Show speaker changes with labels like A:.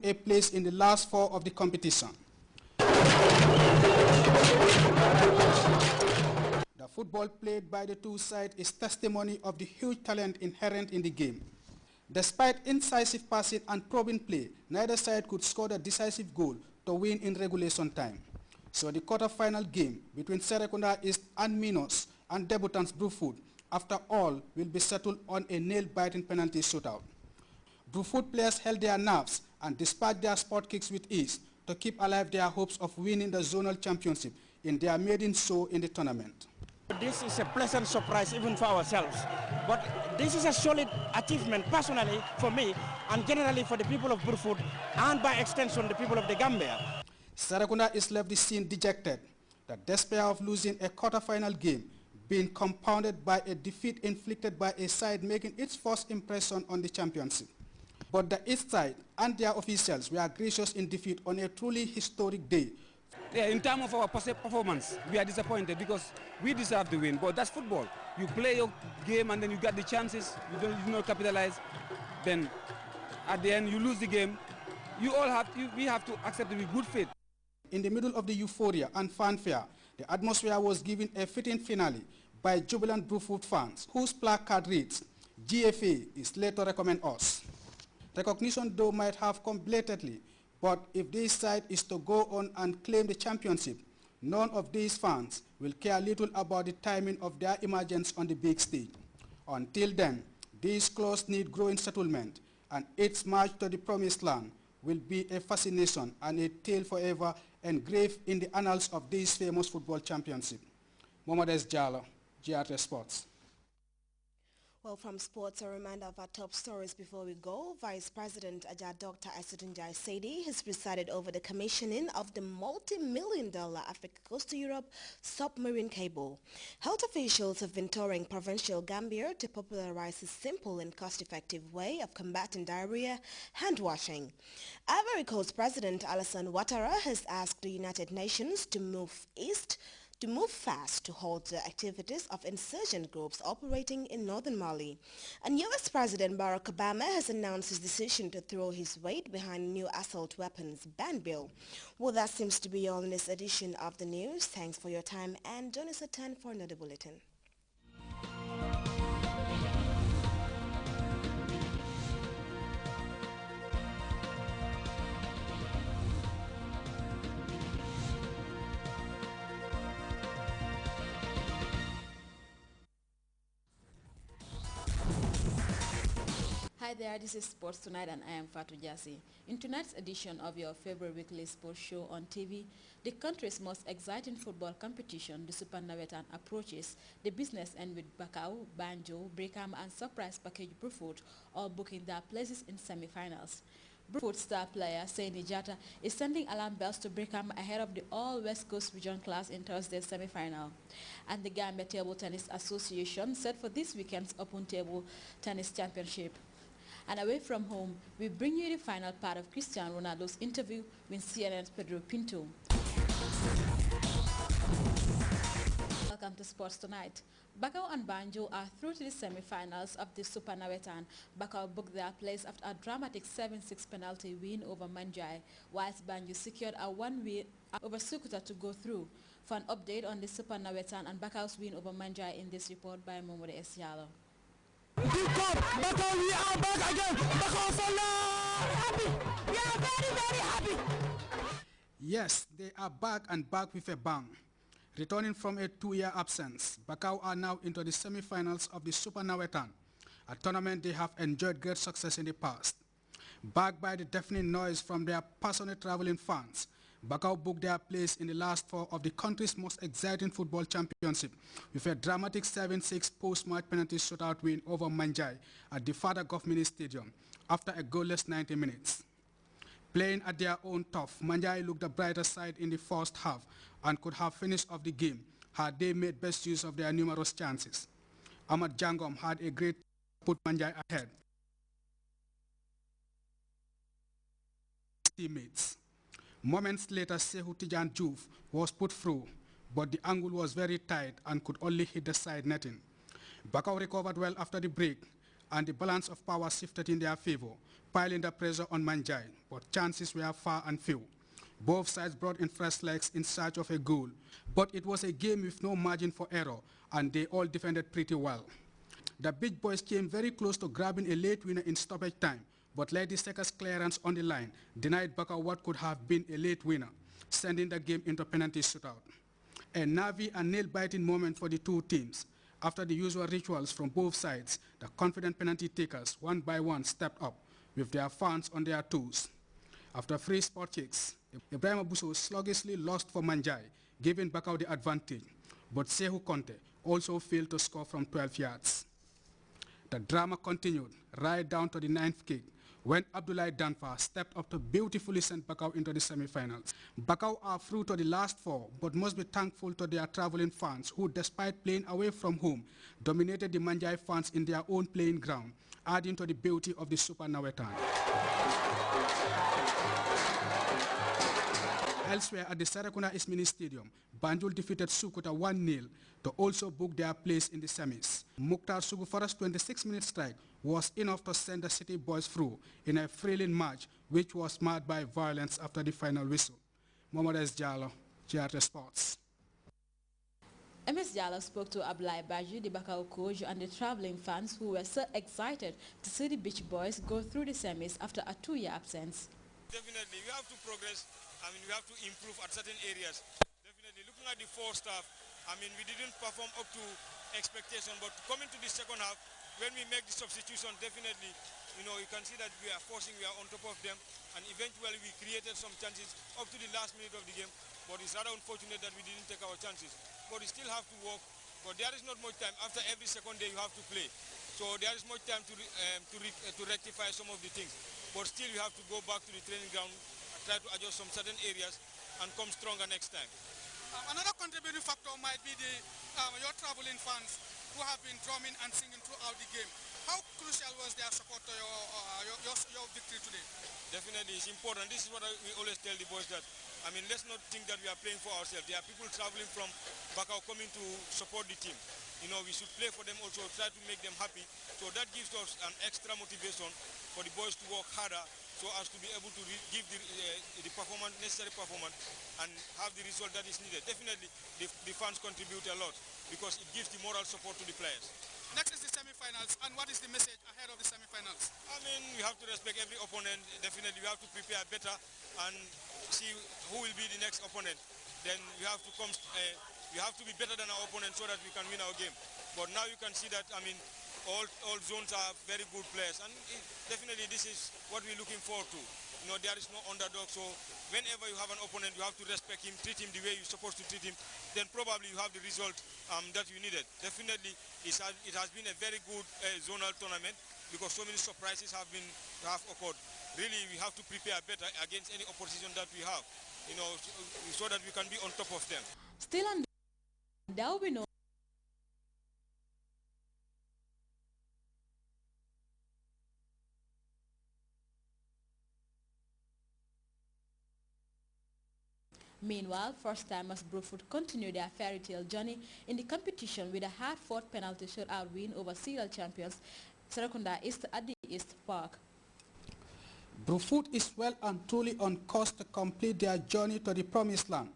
A: a place in the last four of the competition. The football played by the two sides is testimony of the huge talent inherent in the game. Despite incisive passing and probing play, neither side could score the decisive goal to win in regulation time. So the quarter-final game between Serekunda East and Minos and debutants Brufut, after all, will be settled on a nail-biting penalty shootout. Brufut players held their nerves and dispatched their spot kicks with ease to keep alive their hopes of winning the zonal championship in their maiden show in the tournament.
B: This is a pleasant surprise even for ourselves, but this is a solid achievement personally for me and generally for the people of Brufut and by extension the people of the Gambia.
A: Serekunda is left the scene dejected, the despair of losing a quarter-final game being compounded by a defeat inflicted by a side making its first impression on the championship. But the East side and their officials were gracious in defeat on a truly historic day.
C: Yeah, in terms of our performance, we are disappointed because we deserve the win, but that's football. You play your game and then you get the chances, you do not capitalize, then at the end you lose the game. We have to accept it with good faith.
A: In the middle of the euphoria and fanfare, the atmosphere was given a fitting finale by jubilant Brufut fans, whose placard reads, "GFA is late to recommend us." Recognition though might have come blatantly, but if this side is to go on and claim the championship, none of these fans will care little about the timing of their emergence on the big stage. Until then, this clause need growing settlement, and its march to the promised land will be a fascination and a tale forever engraved in the annals of this famous football championship. Mohamed S. Jallo, GRT Sports.
D: Well, from sports, a reminder of our top stories before we go. Vice President Dr. Aissatou Saidi has presided over the commissioning of the multi-million-dollar Africa Coast to Europe submarine cable. Health officials have been touring provincial Gambia to popularize a simple and cost-effective way of combating diarrhea, hand washing. Ivory Coast President Alassane Ouattara has asked the United Nations to move fast to halt the activities of insurgent groups operating in northern Mali. And U.S. President Barack Obama has announced his decision to throw his weight behind a new assault weapons ban bill. Well, that seems to be all in this edition of the news. Thanks for your time and join us at 10 for another bulletin.
E: Hi there, this is Sports Tonight and I am Fatou Jassi. In tonight's edition of your favorite weekly sports show on TV, the country's most exciting football competition, the Super Nawetan, approaches the business end with Bakau, Banjo, Brikama and surprise package Brufut all booking their places in semi-finals. Brufut star player Saini Jata is sending alarm bells to Brikama ahead of the all-West Coast Region class in Thursday's semi-final. And the Gambia Table Tennis Association set for this weekend's Open Table Tennis Championship. And away from home, we bring you the final part of Cristiano Ronaldo's interview with CNN's Pedro Pinto. Welcome to Sports Tonight. Bakau and Banjo are through to the semi-finals of the Super Nawetan. Bakau booked their place after a dramatic 7-6 penalty win over Manjai, whilst Banjo secured a 1-win over Sukuta to go through. For an update on the Super Nawetan and Bakau's win over Manjai in this report by Momodo Esialo.
F: Bakau, we are back again. Bakau for happy. We are very, very happy.
A: Yes, they are back and back with a bang. Returning from a 2-year absence, Bakau are now into the semi-finals of the Super Nawetan, a tournament they have enjoyed great success in the past. Backed by the deafening noise from their passionate traveling fans, Bakau booked their place in the last four of the country's most exciting football championship with a dramatic 7-6 post-match penalty shootout win over Manjai at the Father Government Stadium after a goalless 90 minutes. Playing at their own turf, Manjai looked the brighter side in the first half and could have finished off the game had they made best use of their numerous chances. Ahmad Jangom had a great put Manjai ahead. Teammates. Moments later, Sehu Tijan Diouf was put through, but the angle was very tight and could only hit the side netting. Bakau recovered well after the break and the balance of power shifted in their favor, piling the pressure on Manjai, but chances were far and few. Both sides brought in fresh legs in search of a goal, but it was a game with no margin for error, and they all defended pretty well. The Beach Boys came very close to grabbing a late winner in stoppage time, but Lady Seca's clearance on the line denied Baka what could have been a late winner, sending the game into penalty shootout. A nervy and nail-biting moment for the two teams. After the usual rituals from both sides, the confident penalty takers one by one stepped up, with their fans on their toes. After 3 spot kicks, Ibrahim Abuso sluggishly lost for Manjai, giving Bakau the advantage, but Sehu Conte also failed to score from 12 yards. The drama continued right down to the 9th kick, when Abdoulaye Danfa stepped up to beautifully send Bakau into the semi-finals. Bakau are through to the last 4, but must be thankful to their traveling fans who, despite playing away from home, dominated the Manjai fans in their own playing ground, adding to the beauty of the Super Nawetan. Elsewhere at the Sarakuna Ismini Stadium, Banjul defeated Sukuta 1-0 to also book their place in the semis. Mukhtar Sugufara's 26-minute strike was enough to send the City Boys through in a thrilling match which was marred by violence after the final whistle. Mohamed S. Jallo, GRT Sports.
E: MS Jallo spoke to Ablai Baju, the Bakau coach, and the traveling fans who were so excited to see the Beach Boys go through the semis after a 2-year absence.
G: Definitely, we have to progress. I mean, we have to improve at certain areas. Definitely, looking at the 4 staff, I mean, we didn't perform up to expectation, but coming to the second half, when we make the substitution, definitely, you know, you can see that we are forcing, we are on top of them, and eventually we created some chances up to the last minute of the game, but it's rather unfortunate that we didn't take our chances. But we still have to work, but there is not much time. After every second day, you have to play. So there is much time to rectify some of the things. But still, you have to go back to the training ground, try to adjust some certain areas, and come stronger next time.
A: Another contributing factor might be your traveling fans who have been drumming and singing throughout the game. How crucial was their support to your victory today?
G: Definitely, it's important. This is what we always tell the boys that, I mean, let's not think that we are playing for ourselves. There are people traveling from Bakau coming to support the team. You know, we should play for them also, try to make them happy. So that gives us an extra motivation for the boys to work harder so as to be able to give the performance, necessary performance, and have the result that is needed. Definitely, the fans contribute a lot because it gives the moral support to the players.
A: Next is the semi-finals, and what is the message ahead of the semi-finals?
G: I mean, we have to respect every opponent. Definitely, we have to prepare better and see who will be the next opponent. Then we have to come. We have to be better than our opponent so that we can win our game. But now you can see that, I mean, all zones are very good players, and definitely this is what we're looking forward to. You know, there is no underdog, so whenever you have an opponent, you have to respect him, treat him the way you're supposed to treat him. Then probably you have the result that you needed. Definitely, it has been a very good zonal tournament because so many surprises have occurred. Really, we have to prepare better against any opposition that we have, you know, so that we can be on top of them.
E: Still on there will be no Meanwhile, first-timers Brufut continue their fairy tale journey in the competition with a hard-fought penalty shootout win over serial champions Serekunda East at the East Park.
A: Brufut is well and truly on course to complete their journey to the promised land.